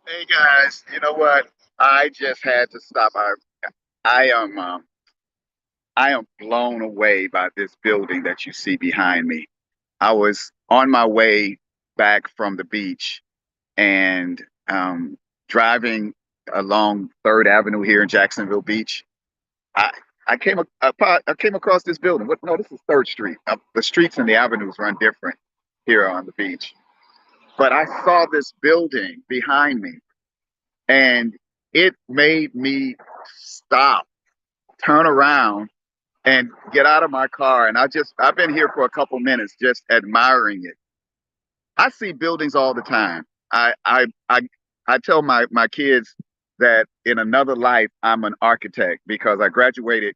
Hey guys, you know what? I just had to stop. I am I am blown away by this building that you see behind me. I was on my way back from the beach and driving along Third Avenue here in Jacksonville Beach. I I came across this building. What? No, this is Third Street. The streets and the avenues run different here on the beach. But I saw this building behind me, and it made me stop, turn around, and get out of my car. And I've been here for a couple minutes just admiring it. I see buildings all the time. I tell my kids that in another life I'm an architect because I graduated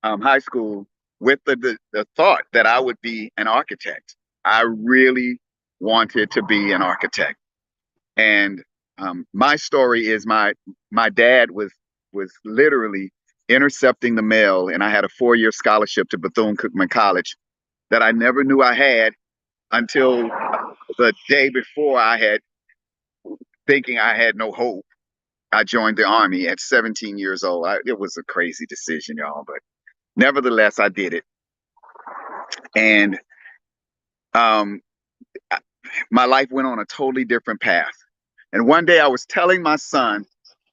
high school with the thought that I would be an architect. I really wanted to be an architect. And my story is my dad was literally intercepting the mail, and I had a 4-year scholarship to Bethune-Cookman College that I never knew I had until the day before I had, thinking I had no hope. I joined the army at 17 years old. It was a crazy decision, y'all, but nevertheless, I did it. And um, my life went on a totally different path. And one day I was telling my son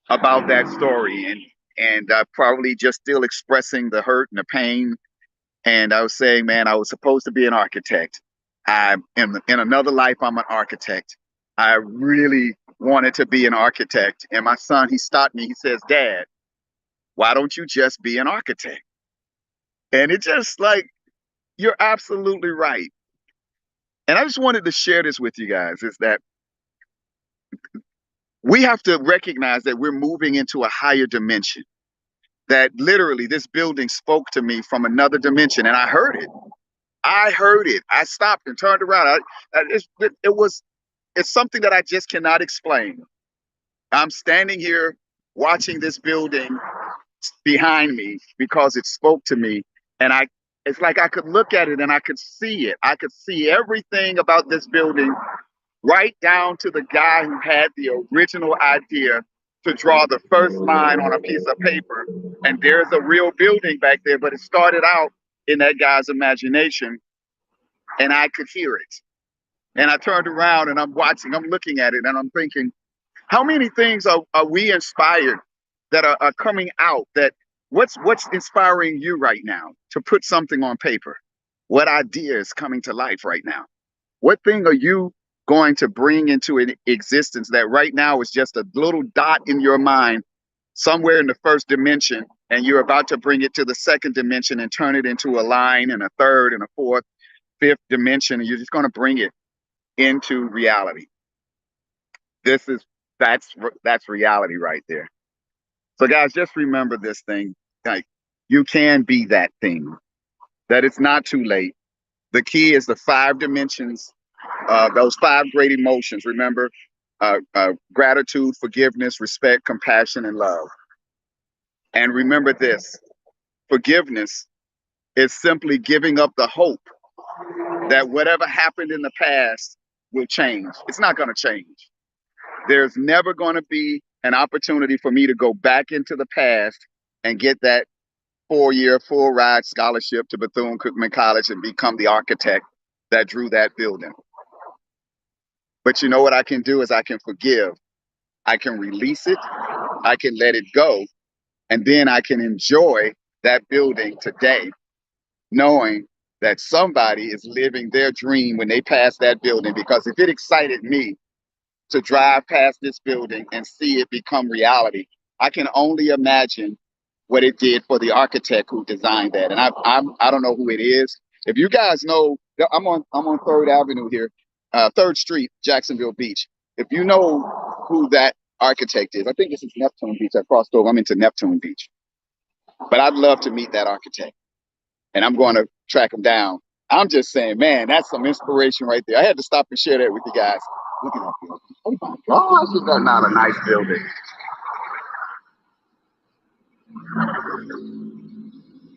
about that story, and probably just still expressing the hurt and the pain. And I was saying, man, I was supposed to be an architect. I in another life, I'm an architect. I really wanted to be an architect. And my son, he stopped me. He says, Dad, why don't you just be an architect? And it just like, you're absolutely right. And I just wanted to share this with you guys is that we have to recognize that we're moving into a higher dimension. That literally this building spoke to me from another dimension, and I heard it. I heard it. I stopped and turned around. It was it's something that I just cannot explain. I'm standing here watching this building behind me because it spoke to me, and I it's like I could look at it and I could see it. I could see everything about this building right down to the guy who had the original idea to draw the first line on a piece of paper. And there's a real building back there, but it started out in that guy's imagination, and I could hear it. And I turned around and I'm watching, I'm looking at it, and I'm thinking, how many things are we inspired that are coming out? That what's inspiring you right now to put something on paper? What idea is coming to life right now? What thing are you going to bring into an existence that right now is just a little dot in your mind somewhere in the first dimension, and you're about to bring it to the second dimension and turn it into a line and a third and a fourth, fifth dimension, and you're just going to bring it into reality. This is that's reality right there. So guys, just remember this thing. Like, you can be that thing. That it's not too late. The key is the 5 dimensions, those 5 great emotions. Remember, gratitude, forgiveness, respect, compassion, and love. And remember this: forgiveness is simply giving up the hope that whatever happened in the past will change. It's not going to change. There's never going to be an opportunity for me to go back into the past and get that 4-year full ride scholarship to Bethune Cookman College and become the architect that drew that building. But you know what I can do is I can forgive. I can release it. I can let it go. And then I can enjoy that building today, knowing that somebody is living their dream when they pass that building. Because if it excited me to drive past this building and see it become reality, I can only imagine what it did for the architect who designed that. And I don't know who it is. If you guys know, I'm on Third Avenue here, Third Street, Jacksonville Beach. If you know who that architect is, I think this is Neptune Beach. I crossed over. I'm into Neptune Beach, but I'd love to meet that architect, and I'm going to track him down. I'm just saying, man, that's some inspiration right there. I had to stop and share that with you guys. Look at that building. Oh my gosh, is that not a nice building?